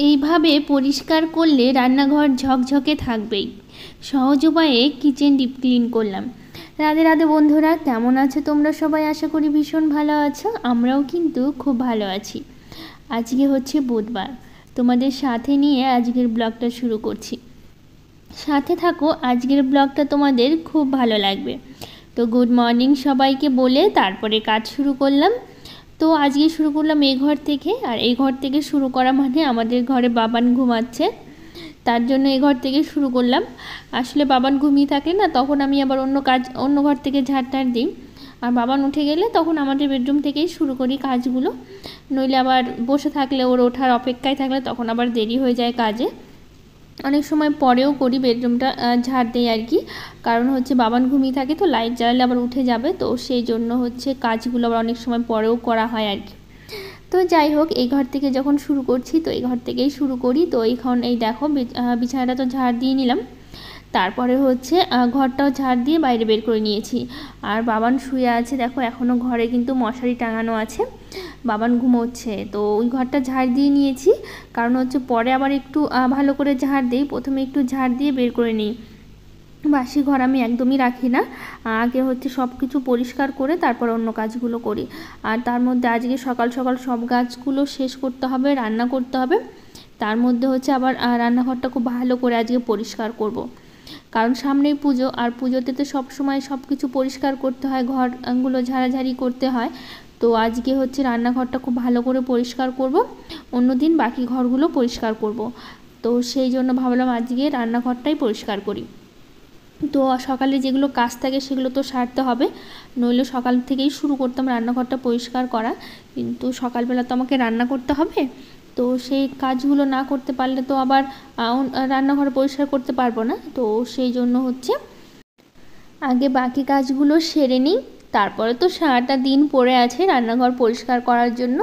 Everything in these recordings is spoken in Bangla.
এইভাবে পরিষ্কার করলে রান্নাঘর ঝকঝকে থাকবেই। সহজ উপায়ে কিচেন ডিপ ক্লিন করলাম। রাধে রাধে বন্ধুরা, কেমন আছো তোমরা সবাই? আশা করি ভীষণ ভালো আছো। আমরাও কিন্তু খুব ভালো আছি। আজকে হচ্ছে বুধবার, তোমাদের সাথে নিয়ে আজকের ব্লগটা শুরু করছি। সাথে থাকো, আজকের ব্লগটা তোমাদের খুব ভালো লাগবে। তো গুড মর্নিং সবাইকে বলে তারপরে কাজ শুরু করলাম। তো আজকে শুরু করলাম এই ঘর থেকে, আর এই ঘর থেকে শুরু করা মানে আমাদের ঘরে বাবান ঘুমাচ্ছে, তার জন্য এই ঘর থেকে শুরু করলাম। আসলে বাবান ঘুমিয়ে থাকলে না, তখন আমি আবার অন্য ঘর থেকে ঝাড় দিই। আর বাবান উঠে গেলে তখন আমাদের বেডরুম থেকেই শুরু করি কাজগুলো। নইলে আবার বসে থাকলে, ওর ওঠার অপেক্ষায় থাকলে তখন আবার দেরি হয়ে যায় কাজে। অনেক সময় পরেও করি, বেডরুমটা ঝাড় দেই আর কি। কারণ হচ্ছে বাবান ঘুমিয়ে থাকে, তো লাইট জ্বালালে আবার উঠে যাবে, তো সেই জন্য হচ্ছে কাজগুলো আবার অনেক সময় পরেও করা হয় আর কি। তো যাই হোক, এই ঘর থেকে যখন শুরু করছি তো এই ঘর থেকেই শুরু করি। তো এখন এই দেখো বিছানাটা তো ঝাড় দিয়ে নিলাম, তারপরে হচ্ছে ঘরটাও ঝাড় দিয়ে বাইরে বের করে নিয়েছি। আর বাবান শুয়ে আছে দেখো, এখনও ঘরে কিন্তু মশারি টাঙানো আছে, বাবান ঘুমোচ্ছে। তো ওই ঘরটা ঝাড় দিয়ে নিয়েছি, কারণ হচ্ছে পরে আবার একটু ভালো করে ঝাড় দিই, প্রথমে একটু ঝাড় দিয়ে বের করে নিই। বাসি ঘর আমি একদমই রাখি না, আগে হচ্ছে সব কিছু পরিষ্কার করে তারপর অন্য কাজগুলো করি। আর তার মধ্যে আজকে সকাল সকাল সব কাজগুলো শেষ করতে হবে, রান্না করতে হবে। তার মধ্যে হচ্ছে আবার রান্নাঘরটা খুব ভালো করে আজকে পরিষ্কার করব। কারণ সামনেই পুজো, আর পুজোতে তো সবসময় সব কিছু পরিষ্কার করতে হয়, ঘরগুলো ঝাড়াঝাড়ি করতে হয়। তো আজকে হচ্ছে রান্নাঘরটা খুব ভালো করে পরিষ্কার করব, অন্যদিন বাকি ঘরগুলো পরিষ্কার করব। তো সেই জন্য ভাবলাম আজকে রান্নাঘরটাই পরিষ্কার করি। তো সকালে যেগুলো কাজ থাকে সেগুলো তো সারতে হবে, নইলে সকাল থেকেই শুরু করতাম রান্নাঘরটা পরিষ্কার করা, কিন্তু সকালবেলা তো আমাকে রান্না করতে হবে। তো সেই কাজগুলো না করতে পারলে তো আবার রান্নাঘর পরিষ্কার করতে পারবো না। তো সেই জন্য হচ্ছে আগে বাকি কাজগুলো সেরে নিই, তারপরে তো সারাটা দিন পড়ে আছে রান্নাঘর পরিষ্কার করার জন্য।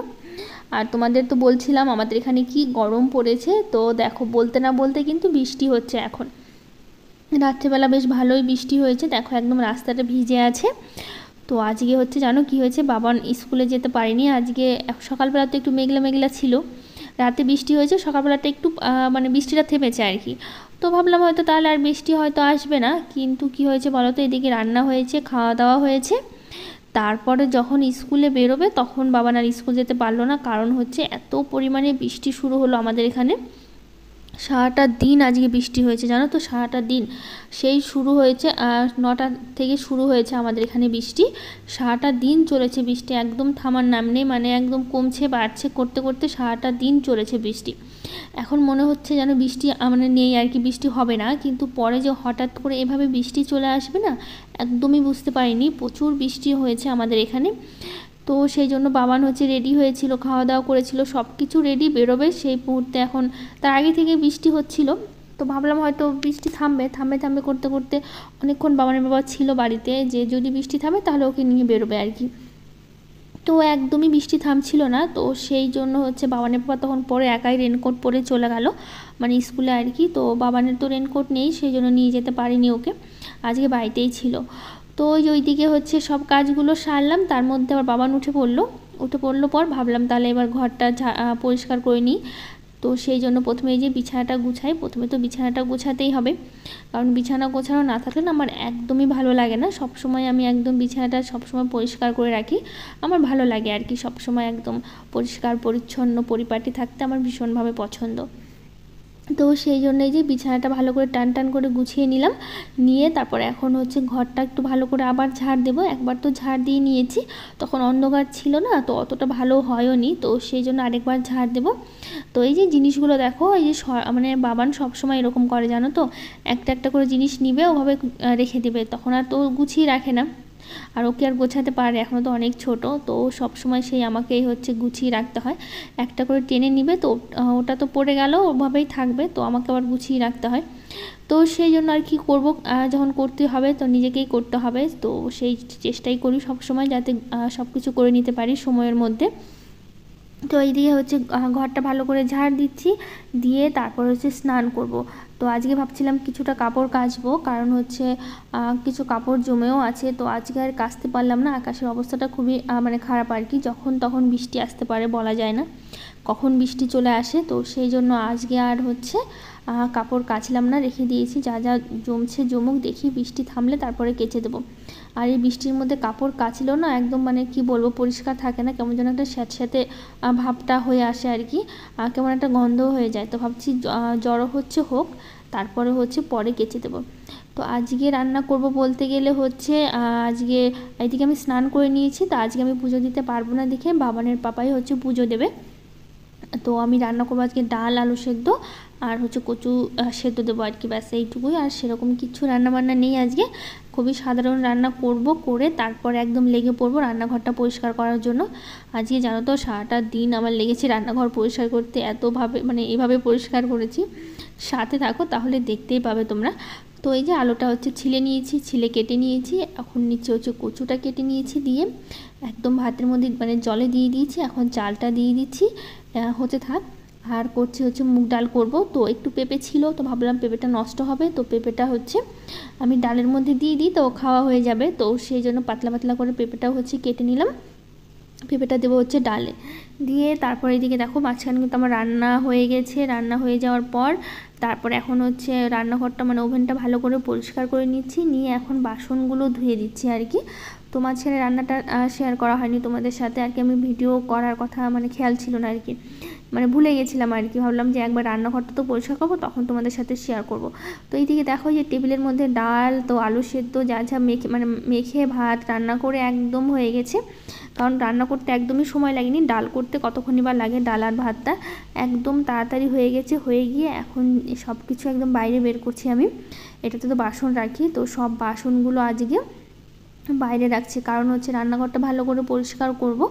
আর তোমাদের তো বলছিলাম আমাদের এখানে কি গরম পড়েছে। তো দেখো, বলতে না বলতে কিন্তু বৃষ্টি হচ্ছে এখন। রাত্রেবেলা বেশ ভালোই বৃষ্টি হয়েছে, দেখো একদম রাস্তাটা ভিজে আছে। তো আজকে হচ্ছে জানো কি হয়েছে, বাবান স্কুলে যেতে পারিনি আজকে। সকালবেলা তো একটু মেঘলা মেঘলা ছিল, রাতে বৃষ্টি হয়েছে, সকালবেলাটা একটু মানে বৃষ্টিটা থেমেছে আর কি। তো ভাবলাম হয়তো তাহলে আর বৃষ্টি হয়তো আসবে না, কিন্তু কি হয়েছে বলো তো, এদিকে রান্না হয়েছে, খাওয়া দাওয়া হয়েছে, তারপরে যখন স্কুলে বেরোবে তখন বাবান আর স্কুল যেতে পারলো না। কারণ হচ্ছে এত পরিমাণে বৃষ্টি শুরু হলো আমাদের এখানে। সারাটা দিন আজকে বৃষ্টি হয়েছে জানো তো, সারাটা দিন সেই শুরু হয়েছে 9টা থেকে শুরু হয়েছে আমাদের এখানে বৃষ্টি। সারাটা দিন চলেছে বৃষ্টি, একদম থামার নাম নেই, মানে একদম কমছে বাড়ছে করতে করতে সারাটা দিন চলেছে বৃষ্টি। এখন মনে হচ্ছে যেন বৃষ্টি মানে নেই আর কি, বৃষ্টি হবে না, কিন্তু পরে যে হঠাৎ করে এভাবে বৃষ্টি চলে আসবে না, একদমই বুঝতে পারিনি। প্রচুর বৃষ্টি হয়েছে আমাদের এখানে। তো সেই জন্য বাবান হচ্ছে রেডি হয়েছিল, খাওয়া দাওয়া করেছিল, সব কিছু রেডি, বেরোবে সেই মুহূর্তে। এখন তার আগে থেকে বৃষ্টি হচ্ছিল, তো ভাবলাম হয়তো বৃষ্টি থামবে, থামবে থামবে করতে করতে অনেকক্ষণ বাবানের বাবা ছিল বাড়িতে, যে যদি বৃষ্টি থামে তাহলে ওকে নিয়ে বেরোবে আর কি। তো একদমই বৃষ্টি থামছিল না, তো সেই জন্য হচ্ছে বাবানের বাবা তখন পরে একাই রেনকোট পরে চলে গেল মানে স্কুলে আর কি। তো বাবানের তো রেনকোট নেই, সেই জন্য নিয়ে যেতে পারিনি ওকে, আজকে বাড়িতেই ছিল। তো ওইদিকে হচ্ছে সব কাজগুলো সারলাম, তার মধ্যে আবার বাবান উঠে পড়লো পর ভাবলাম তাহলে এবার ঘরটা পরিষ্কার করে নিই। তো সেই জন্য প্রথমে এই যে বিছানাটা গুছাই, প্রথমে তো বিছানাটা গোছাতেই হবে, কারণ বিছানা গোছানো না থাকলে না আমার একদমই ভালো লাগে না। সবসময় আমি একদম বিছানাটা সবসময় পরিষ্কার করে রাখি, আমার ভালো লাগে আর কি, সবসময় একদম পরিষ্কার পরিচ্ছন্ন পরিপাটি থাকতে আমার ভীষণভাবে পছন্দ। তো সেই জন্যই যে বিছানাটা ভালো করে টান টান করে গুছিয়ে নিলাম, নিয়ে তারপর এখন হচ্ছে ঘরটা একটু ভালো করে আবার ঝাড় দেবো। একবার তো ঝাড় দিয়ে নিয়েছি, তখন অন্ধকার ছিল না, তো অতটা ভালো হয়ও নি, তো সেই জন্য আরেকবার ঝাড় দেবো। তো এই যে জিনিসগুলো দেখো, এই যে মানে বাবান সবসময় এরকম করে জানো তো, একটা একটা করে জিনিস নিবে, ওভাবে রেখে দেবে, তখন আর তো গুছিয়ে রাখে না। আর ওকে আর গোছাতে পারে, এখনও তো অনেক ছোট, তো সবসময় সেই আমাকেই হচ্ছে গুছিয়ে রাখতে হয়। একটা করে টেনে নিবে, তো ওটা তো পড়ে গেল, ওভাবেই থাকবে, তো আমাকে আবার গুছিয়ে রাখতে হয়। তো সেই জন্য আর কি করব, যখন করতে হবে তো নিজেকেই করতে হবে, তো সেই চেষ্টাই করি সবসময় যাতে সব কিছু করে নিতে পারি সময়ের মধ্যে। তো এই দিয়ে হচ্ছে ঘরটা ভালো করে ঝাড় দিচ্ছি, দিয়ে তারপর হচ্ছে স্নান করব। তো আজকে ভাবছিলাম কিছুটা কাপড় কাচবো, কারণ হচ্ছে কিছু কাপড় জমেও আছে, তো আজকে আর কাচতে পারলাম না। আকাশের অবস্থাটা খুবই মানে খারাপ আর কি, যখন তখন বৃষ্টি আসতে পারে বলা যায় না। কখন বৃষ্টি চলে আসে। তো সেই জন্য আজকে আর হচ্ছে কাপড় কাচলাম না, রেখে দিয়েছি। যা যা জমছে জমুক, দেখি বৃষ্টি থামলে তারপরে কেচে দেবো। আর এই বৃষ্টির মধ্যে কাপড় কাচলেও না একদম মানে কি বলবো, পরিষ্কার থাকে না, কেমন যেন একটা স্যাঁতস্যাঁতে ভাবটা হয়ে আসে আর কি, কেমন একটা গন্ধ হয়ে যায়। তো ভাবছি জড়ো হচ্ছে হোক, তারপরে হচ্ছে পরে কেচে দেবো। তো আজকে রান্না করব বলতে গেলে হচ্ছে আজকে এইদিকে আমি স্নান করে নিয়েছি। তো আজকে আমি পুজো দিতে পারবো না দেখে বাবানের পাপাই হচ্ছে পুজো দেবে। তো আমি রান্না করবো আজকে ডাল, আলু সেদ্ধ আর হচ্ছে কচু সেদ্ধ দেবো আর কি, ব্যাস এইটুকুই। আর সেরকম কিছু রান্নাবান্না নেই আজকে, খুবই সাধারণ রান্না করব, করে তারপরে একদম লেগে পড়বো রান্নাঘরটা পরিষ্কার করার জন্য। আজকে জানো তো সারাটা দিন আমার লেগেছে রান্নাঘর পরিষ্কার করতে, এতভাবে মানে এভাবে পরিষ্কার করেছি। সাথে থাকো তাহলে দেখতেই পাবে তোমরা। তো এই যে আলুটা হচ্ছে ছিলে নিয়েছি, ছিলে কেটে নিয়েছি, এখন নিচে হচ্ছে কচুটা কেটে নিয়েছি, দিয়ে একদম ভাতের মধ্যে মানে জলে দিয়ে দিয়েছি। এখন চালটা দিয়ে দিচ্ছি, হতে থাক। আর করছি হচ্ছে মুগ ডাল করব। তো একটু পেঁপে ছিল, তো ভাবলাম পেঁপেটা নষ্ট হবে, তো পেঁপেটা হচ্ছে আমি ডালের মধ্যে দিয়ে দিই, তো খাওয়া হয়ে যাবে। তো সেই জন্য পাতলা পাতলা করে পেঁপেটাও হচ্ছে কেটে নিলাম। পেঁপেটা দেবো হচ্ছে ডালে দিয়ে। তারপর এদিকে দেখো মাঝখানে কিন্তু আমার রান্না হয়ে গেছে। রান্না হয়ে যাওয়ার পর তারপর এখন হচ্ছে রান্নাঘরটা মানে ওভেনটা ভালো করে পরিষ্কার করে নিচ্ছি, নিয়ে এখন বাসনগুলো ধুয়ে দিচ্ছি আর কি। তো মাঝখানে রান্নাটা শেয়ার করা হয়নি তোমাদের সাথে আর কি, আমি ভিডিও করার কথা মানে খেয়াল ছিল না আর কি, মানে ভুলে গেছিলাম আর কি। ভাবলাম যে একবার রান্নাঘরটা তো পরিষ্কার করবো, তখন তোমাদের সাথে শেয়ার করব। তো এইদিকে দেখো যে টেবিলের মধ্যে ডাল, তো আলু সেদ্ধ যা যা মেখে ভাত রান্না করে একদম হয়ে গেছে। কারণ রান্না করতে একদমই সময় লাগেনি, ডাল করতে কতক্ষণই বা লাগে, ডাল আর ভাতটা একদম তাড়াতাড়ি হয়ে গেছে। হয়ে গিয়ে এখন সব কিছু একদম বাইরে বের করছি আমি। এটাতে তো বাসন রাখি, তো সব বাসনগুলো আজকে বাইরে রাখছি, কারণ হচ্ছে রান্নাঘরটা ভালো করে পরিষ্কার করব।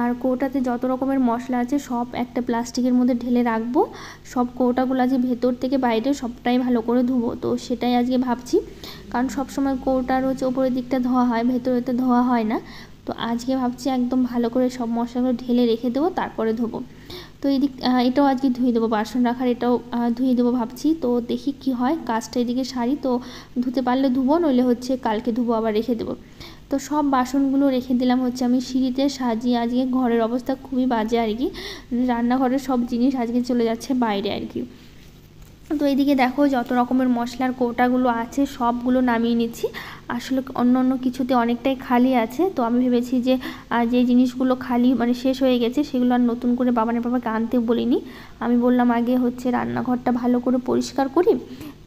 আর কৌটাতে যত রকমের মশলা আছে সব একটা প্লাস্টিকের মধ্যে ঢেলে রাখবো। সব কৌটাগুলো আছে ভেতর থেকে বাইরে সবটাই ভালো করে ধুবো, তো সেটাই আজকে ভাবছি। কারণ সব সময় কৌটার হচ্ছে ওপরের দিকটা ধোয়া হয়, ভেতরেতে ধোয়া হয় না। তো আজকে ভাবছি একদম ভালো করে সব মশলাগুলো ঢেলে রেখে দেবো, তারপরে ধোবো। তো এই দিক এটাও আজকে ধুয়ে দেবো, বাসন রাখার এটাও ধুয়ে দেবো ভাবছি। তো দেখি কি হয়, কাজটা এদিকে সারি। তো ধুতে পারলে ধুবো, নইলে হচ্ছে কালকে ধুবো, আবার রেখে দেবো। তো সব বাসনগুলো রেখে দিলাম হচ্ছে আমি সিঁড়িতে সাজিয়ে। আজকে ঘরের অবস্থা খুবই বাজে আর কি, রান্নাঘরের সব জিনিস আজকে চলে যাচ্ছে বাইরে আর কি। তো এইদিকে দেখো যত রকমের মশলার কৌটাগুলো আছে সবগুলো নামিয়ে নিচ্ছি। আসলে অন্য অন্য কিছুতে অনেকটাই খালি আছে, তো আমি ভেবেছি যে যে জিনিসগুলো খালি মানে শেষ হয়ে গেছে সেগুলো আর নতুন করে বাবানের বাবাকে আনতে বলিনি। আমি বললাম আগে হচ্ছে রান্নাঘরটা ভালো করে পরিষ্কার করি,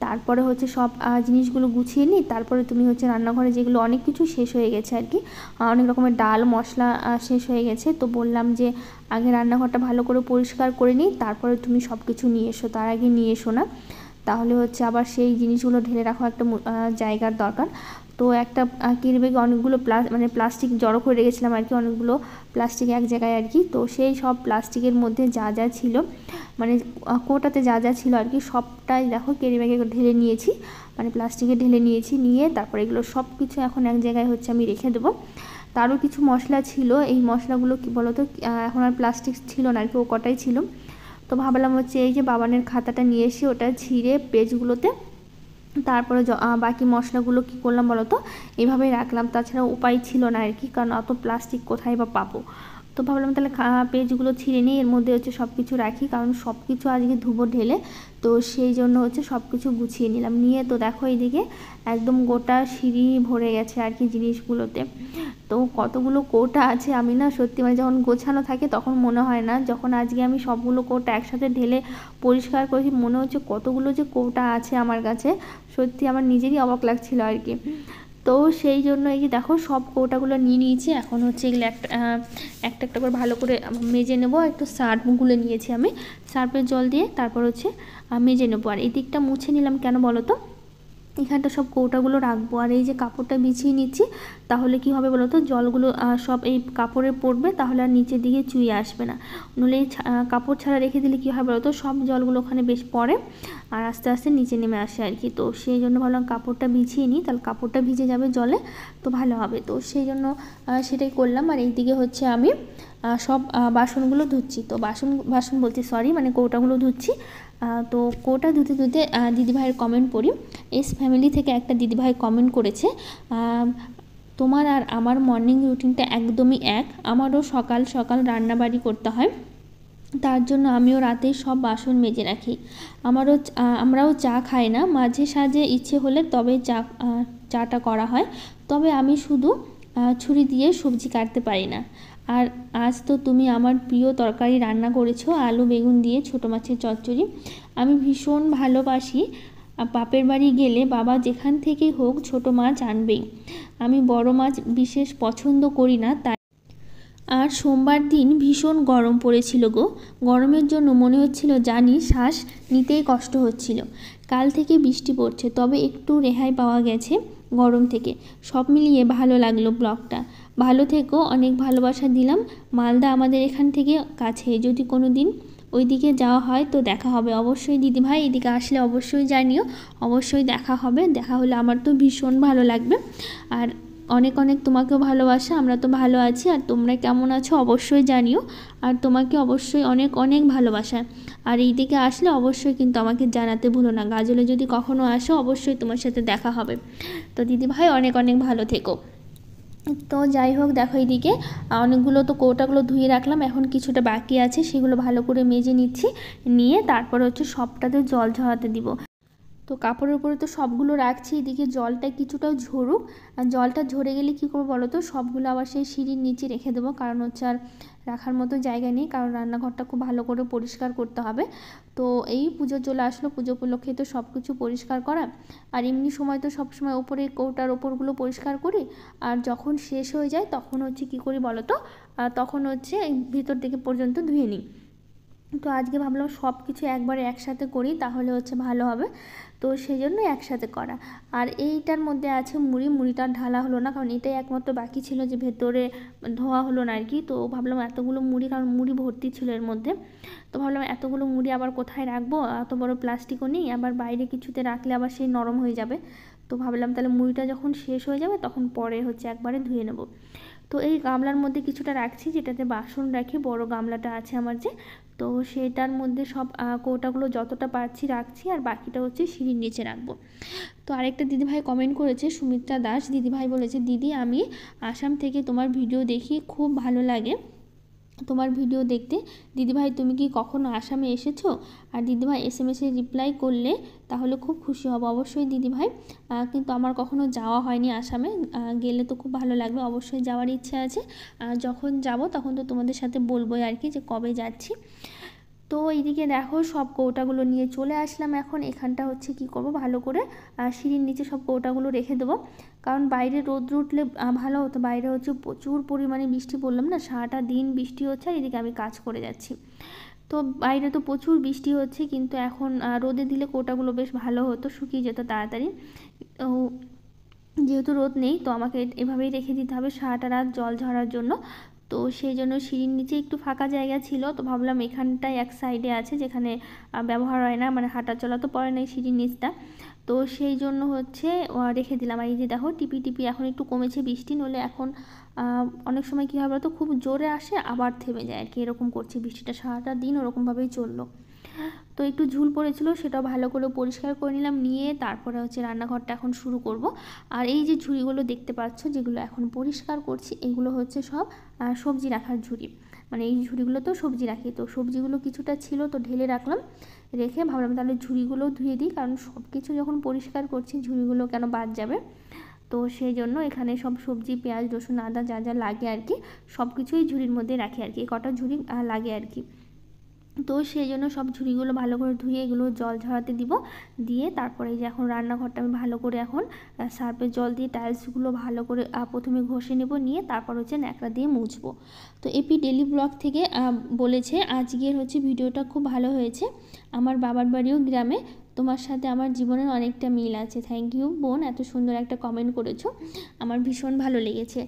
তারপরে হচ্ছে সব জিনিসগুলো গুছিয়ে নিই, তারপরে তুমি হচ্ছে রান্নাঘরে যেগুলো অনেক কিছু শেষ হয়ে গেছে আর কি, অনেক রকমের ডাল মশলা শেষ হয়ে গেছে। তো বললাম যে আগে রান্নাঘরটা ভালো করে পরিষ্কার করে নিই, তারপরে তুমি সব কিছু নিয়ে এসো, তার আগে নিয়ে এসো না, তাহলে হচ্ছে আবার সেই জিনিসগুলো ঢেলে রাখা একটা জায়গার দরকার। তো একটা কেরি ব্যাগে অনেকগুলো প্লাস্টিক জড়ো করে রেখেছিলাম আর কি, অনেকগুলো প্লাস্টিক এক জায়গায় আর কি। তো সেই সব প্লাস্টিকের মধ্যে যা যা ছিল মানে কৌটাতে যা যা ছিল আর কি, সবটাই দেখো কেরি ব্যাগে ঢেলে নিয়েছি, মানে প্লাস্টিকে ঢেলে নিয়েছি। নিয়ে তারপরে এগুলো সব কিছু এখন এক জায়গায় হচ্ছে আমি রেখে দেবো। তারও কিছু মশলা ছিল, এই মশলাগুলো কি বলতো এখন আর প্লাস্টিক ছিল না আর কি, ও কটাই ছিল। তো ভাবলাম হচ্ছে এই যে বাবানের খাতাটা নিয়ে এসে ওটা ছিঁড়ে পেজগুলোতে, তারপরে বাকি মশলাগুলো কি করলাম বলো তো, এইভাবেই রাখলাম, তাছাড়া উপায় ছিল না আর কি, কারণ অত প্লাস্টিক কোথায় বা পাবো। তো ভাবলাম তাহলে পেজগুলো ছিঁড়ে নিই, এর মধ্যে হচ্ছে সব কিছু রাখি, কারণ সব কিছু আজকে ধুবো ঢেলে। তো সেই জন্য হচ্ছে সব কিছু গুছিয়ে নিলাম। নিয়ে তো দেখো এইদিকে একদম গোটা সিঁড়ি ভরে গেছে আর কি জিনিসগুলোতে। তো কতগুলো কৌটা আছে, আমি না সত্যি মানে যখন গোছানো থাকে তখন মনে হয় না, যখন আজকে আমি সবগুলো কৌটা একসাথে ঢেলে পরিষ্কার করেছি মনে হচ্ছে কতগুলো যে কৌটা আছে আমার কাছে, সত্যি আমার নিজেরই অবাক লাগছিল আর কি। তো সেই জন্য এই যে দেখো সব কৌটাগুলো নিয়ে নিয়েছি, এখন হচ্ছে এগুলো একটা একটা করে ভালো করে মেজে নেবো। একটু সার্ফ গুলে নিয়েছি আমি, সার্ফের জল দিয়ে তারপর হচ্ছে মেজে নেবো। আর এই দিকটা মুছে নিলাম কেন বলো তো, এখানটা সব কৌটাগুলো রাখবো। আর এই যে কাপড়টা বিছিয়ে নিচ্ছি, তাহলে কি হবে বলো তো, জলগুলো সব এই কাপড়ে পড়বে, তাহলে আর নিচের দিকে চুইয়ে আসবে না। নইলে এই কাপড় ছাড়া রেখে দিলে কী হয় বলো তো, সব জলগুলো ওখানে বেশ পড়ে আর আস্তে আস্তে নিচে নেমে আসে আর কি। তো সেই জন্য ভাবলাম কাপড়টা বিছিয়ে নিই, তাহলে কাপড়টা ভিজে যাবে জলে, তো ভালো হবে। তো সেই জন্য সেটাই করলাম। আর এইদিকে হচ্ছে আমি সব বাসনগুলো ধুচ্ছি। তো বাসন বলছি সরি, মানে কৌটাগুলো ধুচ্ছি। তো কৌটা ধুতে ধুতে দিদিভাইয়ের কমেন্ট পড়ি। এস ফ্যামিলি থেকে একটা দিদিভাই কমেন্ট করেছে, তোমার আর আমার মর্নিং রুটিনটা একদমই এক, আমারও সকাল সকাল রান্নাবাড়ি করতে হয়, তার জন্য আমিও রাতে সব বাসন মেজে রাখি। আমরাও চা খাই না, মাঝে সাঝে ইচ্ছে হলে তবে চাটা করা হয়। তবে আমি শুধু ছুরি দিয়ে সবজি কাটতে পারি না। আর আজ তো তুমি আমার প্রিয় তরকারি রান্না করেছো, আলু বেগুন দিয়ে ছোটো মাছের চচ্চড়ি। আমি ভীষণ ভালোবাসি। বাপের বাড়ি গেলে বাবা যেখান থেকেই হোক ছোটো মাছ আনবেই। আমি বড় মাছ বিশেষ পছন্দ করি না, তাই। আর সোমবার দিন ভীষণ গরম পড়েছিল গো। গরমের জন্য মনে হচ্ছিল জানি শ্বাস নিতেই কষ্ট হচ্ছিল। কাল থেকে বৃষ্টি পড়ছে, তবে একটু রেহাই পাওয়া গেছে গরম থেকে। সব মিলিয়ে ভালো লাগলো ব্লগটা। ভালো থেকো, অনেক ভালোবাসা দিলাম। মালদা আমাদের এখান থেকে কাছে, যদি কোনো দিন ওই দিকে যাওয়া হয় তো দেখা হবে অবশ্যই। দিদিভাই এদিকে আসলে অবশ্যই জানিও, অবশ্যই দেখা হবে। দেখা হলে আমার তো ভীষণ ভালো লাগবে। আর অনেক অনেক তোমাকেও ভালোবাসা। আমরা তো ভালো আছি, আর তোমরা কেমন আছো অবশ্যই জানিও। আর তোমাকে অবশ্যই অনেক অনেক ভালোবাসা। আর এই দিকে আসলে অবশ্যই কিন্তু আমাকে জানাতে ভুলো না। গাজলে যদি কখনো আসো অবশ্যই তোমার সাথে দেখা হবে। তো দিদিভাই অনেক অনেক ভালো থেকো। তো যাই হোক, দেখো এইদিকে অনেকগুলো তো কৌটাগুলো ধুয়ে রাখলাম, এখন কিছুটা বাকি আছে, সেগুলো ভালো করে মেজে নিচ্ছি। নিয়ে তারপরে হচ্ছে সবটাতে জল ঝরাতে দিব। তো কাপড়ের উপরে তো সবগুলো রাখছি, এদিকে জলটা কিছুটাও ঝরুক। আর জলটা ঝরে গেলে কী করবো বলো তো, সবগুলো আবার সেই সিঁড়ির নিচে রেখে দেবো, কারণ হচ্ছে আর রাখার মতো জায়গা নেই, কারণ রান্নাঘরটা খুব ভালো করে পরিষ্কার করতে হবে। তো এই পুজো চলে আসলো, পুজো উপলক্ষে তো সব কিছু পরিষ্কার করা। আর এমনি সময় তো সবসময় ওপরে কৌটার ওপরগুলো পরিষ্কার করি। আর যখন শেষ হয়ে যায় তখন হচ্ছে কী করি বলো তো, তখন হচ্ছে ভিতর দিকে পর্যন্ত ধুয়ে নিই। তো আজকে ভাবলাম সব কিছু একবারে একসাথে করি, তাহলে হচ্ছে ভালো হবে। তো সেই জন্য একসাথে করা। আর এইটার মধ্যে আছে মুড়িটা ঢালা হলো না, কারণ এটাই একমাত্র বাকি ছিল যে ভেতরে ধোয়া হলো না আর কি। তো ভাবলাম এতগুলো মুড়ি, কারণ মুড়ি ভর্তি ছিল এর মধ্যে। তো ভাবলাম এতগুলো মুড়ি আবার কোথায় রাখবো, এত বড় প্লাস্টিকও নেই, আবার বাইরে কিছুতে রাখলে আবার সেই নরম হয়ে যাবে। তো ভাবলাম তাহলে মুড়িটা যখন শেষ হয়ে যাবে তখন পরে হচ্ছে একবারে ধুয়ে নেব। তো এই গামলার মধ্যে কিছুটা রাখছি, যেটাতে বাসন রাখি, বড় গামলাটা আছে আমার যে। তো সেটার মধ্যে সব কৌটাগুলো যতটা পারছি রাখছি, আর বাকিটা হচ্ছে সিঁড়ির নিচে রাখবো। তো আরেকটা দিদিভাই কমেন্ট করেছে, সুমিত্রা দাস দিদিভাই বলেছে, দিদি আমি আসাম থেকে তোমার ভিডিও দেখি, খুব ভালো লাগে তোমার ভিডিও দেখতে। দিদিভাই তুমি কি কখনো আসামে এসেছো? আর দিদিভাই এসএমএসে রিপ্লাই করলে তাহলে খুব খুশি হব। অবশ্যই দিদিভাই, কিন্তু আমার কখনো যাওয়া হয়নি আসামে, গেলে তো খুব ভালো লাগবে, অবশ্যই যাওয়ার ইচ্ছা আছে। যখন যাব তখন তো তোমাদের সাথে বলবোই আর কি, যে কবে যাচ্ছি। তো এইদিকে দেখো সব কৌটাগুলো নিয়ে চলে আসলাম। এখন এখানটা হচ্ছে কি করব, ভালো করে সিঁড়ির নিচে সব কৌটাগুলো রেখে দেবো, কারণ বাইরে রোদ উঠলে ভালো হতো। বাইরে হচ্ছে প্রচুর পরিমাণে বৃষ্টি, বললাম না সারাটা দিন বৃষ্টি হচ্ছে, আর এদিকে আমি কাজ করে যাচ্ছি। তো বাইরে তো প্রচুর বৃষ্টি হচ্ছে, কিন্তু এখন রোদে দিলে কৌটাগুলো বেশ ভালো হতো, শুকিয়ে যেত তাড়াতাড়ি। যেহেতু রোদ নেই, তো আমাকে এভাবেই রেখে দিতে হবে সারাটা রাত জল ঝরার জন্য। তো সেই জন্য সিঁড়ির নিচে একটু ফাঁকা জায়গা ছিল, তো ভাবলাম এখানটায় এক সাইডে আছে যেখানে ব্যবহার হয় না, মানে হাঁটা চলা তো পড়ে নাই সিঁড়ির নিচটা। তো সেই জন্য হচ্ছে রেখে দিলাম। আর এই যে দেখো টিপি টিপি এখন একটু কমেছে বৃষ্টি, নলে এখন অনেক সময় কী হয় বলতো, খুব জোরে আসে আবার থেমে যায় আর কি, এরকম করছে বৃষ্টিটা, সারাটা দিন ওরকমভাবেই চললো। তো একটু ঝুল পড়েছিল, সেটাও ভালো করে পরিষ্কার করে নিলাম, নিয়ে তারপরে হচ্ছে রান্নাঘরটা এখন শুরু করব। আর এই যে ঝুড়িগুলো দেখতে পাচ্ছ, যেগুলো এখন পরিষ্কার করছি, এগুলো হচ্ছে সব সবজি রাখার ঝুড়ি। মানে এই ঝুড়িগুলো তো সবজি রাখি, তো সবজিগুলো কিছুটা ছিল তো ঢেলে রাখলাম, রেখে ভাবলাম তাহলে ঝুড়িগুলো ধুয়ে দিই, কারণ সব কিছু যখন পরিষ্কার করছি ঝুড়িগুলো কেন বাদ যাবে। তো সেই জন্য এখানে সব সবজি, পেঁয়াজ, রসুন, আদা যা যা লাগে আর কি, সব কিছুই ঝুড়ির মধ্যে রাখি আর কি, কটা ঝুড়ি লাগে আর কি। তো সেই জন্য সব ঝুড়িগুলো ভালো করে ধুয়ে এগুলো জল ঝরাতে দিব, দিয়ে তারপরে এই যে এখন রান্নাঘরটা আমি ভালো করে এখন সার্ফের জল দিয়ে টাইলসগুলো ভালো করে প্রথমে ঘষে নেব, নিয়ে তারপর হচ্ছে ন্যাকড়া দিয়ে মুছবো। তো এপি ডেলি ব্লগ থেকে বলেছে আজকের হচ্ছে ভিডিওটা খুব ভালো হয়েছে, আমার বাবার বাড়িও গ্রামে, তোমার সাথে আমার জীবনের অনেকটা মিল আছে। থ্যাংক ইউ বোন, এত সুন্দর একটা কমেন্ট করেছো, আমার ভীষণ ভালো লেগেছে।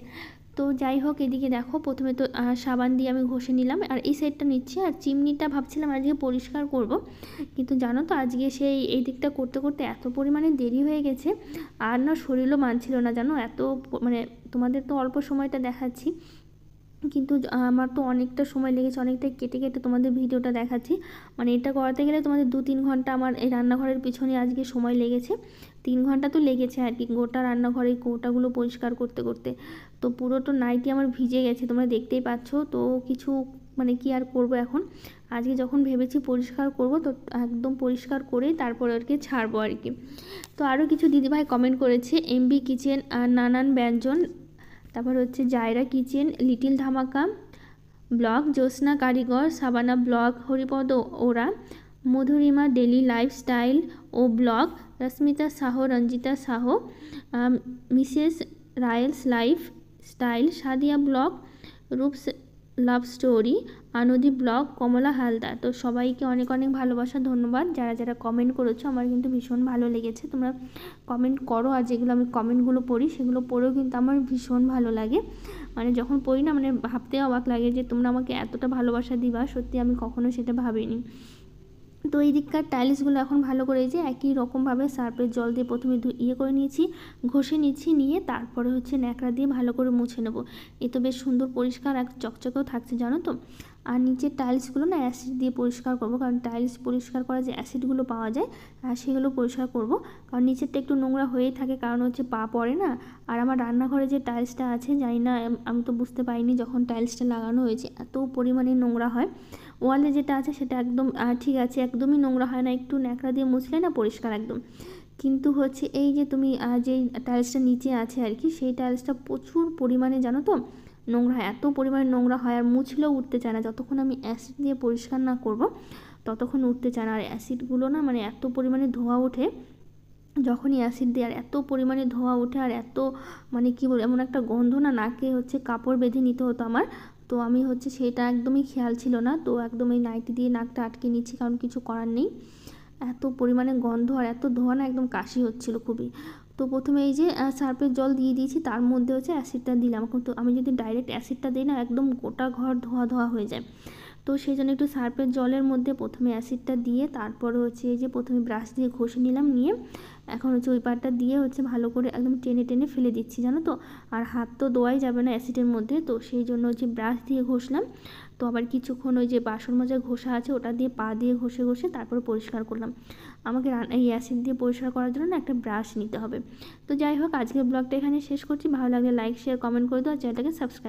তো যাই হোক, এদিকে দেখো প্রথমে তো সাবান দিয়ে আমি ঘষে নিলাম, আর এই সাইডটা নিচ্ছি। আর চিমনিটা ভাবছিলাম আজকে পরিষ্কার করব, কিন্তু জানো তো আজকে সেই এই দিকটা করতে করতে এত পরিমাণে দেরি হয়ে গেছে, আর না শরীরও মানছিল না জানো, এত মানে তোমাদের তো অল্প সময়টা দেখাচ্ছি, কিন্তু আমার তো অনেকটা সময় লেগেছে, অনেকটা কেটে কেটে তোমাদের ভিডিওটা দেখাচ্ছি। মানে এটা করাতে গেলে তোমাদের 2-3 ঘন্টা আমার এই রান্নাঘরের পিছনে আজকে সময় লেগেছে, 3 ঘন্টা তো লেগেছে আর কি, গোটা রান্নাঘরে কৌটাগুলো পরিষ্কার করতে করতে। তো পুরো তো নাইটি আমার ভিজে গেছে, তোমরা দেখতেই পাচ্ছ। তো কিছু মানে কি আর করব এখন, আজকে যখন ভেবেছি পরিষ্কার করব তো একদম পরিষ্কার করেই তারপরে আর কি ছাড়বো আর কি। তো আরও কিছু দিদিভাই কমেন্ট করেছে, এমবি কিচেন আর নানান ব্যঞ্জন, তারপর হচ্ছে Zaira kitchen, little Dhamaka blog, Jyotsna Karigar, Sabana blog, Haripada ওরা, মধুরিমা ডেলি লাইফস্টাইল ও ব্লগ, রশ্মিতা সাহ, রঞ্জিতা সাহ, মিসেস রায়েলস লাইফ স্টাইল, সাদিয়া ব্লগ, রূপস লাভ স্টোরি, আনদী ব্লগ, কমলা হালদার। তো সবাইকে অনেক অনেক ভালোবাসা, ধন্যবাদ যারা যারা কমেন্ট করেছো, আমার কিন্তু ভীষণ ভালো লেগেছে। তোমরা কমেন্ট করো আর যেগুলো আমি কমেন্টগুলো পড়ি সেগুলো পড়েও কিন্তু আমার ভীষণ ভালো লাগে। মানে যখন পড়ি না মানে ভাবতে অবাক লাগে যে তোমরা আমাকে এতটা ভালোবাসা দিবা, সত্যি আমি কখনো সেটা ভাবিনি। তো এই দিককার টাইলসগুলো এখন ভালো করে যে একই রকমভাবে সার্ফের জল দিয়ে প্রথমে করে নিয়েছি, ঘষে নিচ্ছি, নিয়ে তারপরে হচ্ছে ন্যাকড়া দিয়ে ভালো করে মুছে নেব। এ তো বেশ সুন্দর পরিষ্কার এক চকচকেও থাকছে জানো তো। আর নিচের টাইলসগুলো না অ্যাসিড দিয়ে পরিষ্কার করব, কারণ টাইলস পরিষ্কার করা যে অ্যাসিডগুলো পাওয়া যায় আর সেগুলো পরিষ্কার করব, কারণ নিচেরটা একটু নোংরা হয়েই থাকে, কারণ হচ্ছে পা পড়ে না। আর আমার রান্নাঘরে যে টাইলসটা আছে জানি না, আমি তো বুঝতে পারিনি যখন টাইলসটা লাগানো হয়েছে এত পরিমাণে নোংরা হয়। ওয়ালে যেটা আছে সেটা একদম ঠিক আছে, একদমই নোংরা হয় না, একটু ন্যাকড়া দিয়ে মুছলে না পরিষ্কার একদম। কিন্তু হচ্ছে এই যে তুমি যেই টাইলসটা নিচে আছে আর কি, সেই টাইলসটা প্রচুর পরিমাণে জানো তো নোংরা হয়, এত পরিমাণে নোংরা হয় আর মুছলেও উঠতে চায় না, যতক্ষণ আমি অ্যাসিড দিয়ে পরিষ্কার না করব ততক্ষণ উঠতে চায় না। আর অ্যাসিডগুলো না মানে এত পরিমাণে ধোঁয়া ওঠে, যখনই অ্যাসিড দিয়ে আর এত পরিমাণে ধোঁয়া ওঠে আর এত মানে কী বলবো, এমন একটা গন্ধ না, নাকে হচ্ছে কাপড় বেঁধে নিতে হতো আমার। তো আমি হচ্ছে সেটা একদমই খেয়াল ছিল না, তো একদম এই নাইটি দিয়ে নাকটা আটকে নিচ্ছি, কারণ কিছু করার নেই, এত পরিমাণে গন্ধ আর এত ধোঁয়া না, একদম কাশি হচ্ছিল খুবই। তো প্রথমে এই যে সার্ফের জল দিয়ে দিয়েছি, তার মধ্যে হচ্ছে অ্যাসিডটা দিলাম, কিন্তু আমি যদি ডাইরেক্ট অ্যাসিডটা দিই না একদম গোটা ঘর ধোয়া ধোয়া হয়ে যায়। তো সেই জন্য একটু সার্ফের জলের মধ্যে প্রথমে অ্যাসিডটা দিয়ে তারপরে হচ্ছে এই যে প্রথমে ব্রাশ দিয়ে ঘষে নিলাম, নিয়ে এখন হচ্ছে ওই পাটটা দিয়ে হচ্ছে ভালো করে একদম টেনে টেনে ফেলে দিচ্ছি জানো তো। আর হাত তো ধোয়াই যাবে না অ্যাসিডের মধ্যে, তো সেই জন্য হচ্ছে ব্রাশ দিয়ে ঘষলাম। তো আবার কিছুক্ষণ ওই যে বাসন মাজা ঘষা আছে ওটা দিয়ে পা দিয়ে ঘষে ঘষে তারপরে পরিষ্কার করলাম। আমাকে এই অ্যাসিড দিয়ে পরিষ্কার করার জন্য না একটা ব্রাশ নিতে হবে। তো যাই হোক, আজকের ব্লগটা এখানে শেষ করছি। ভালো লাগলে লাইক শেয়ার কমেন্ট করে দাও আর চ্যানেলটাকে সাবস্ক্রাইব।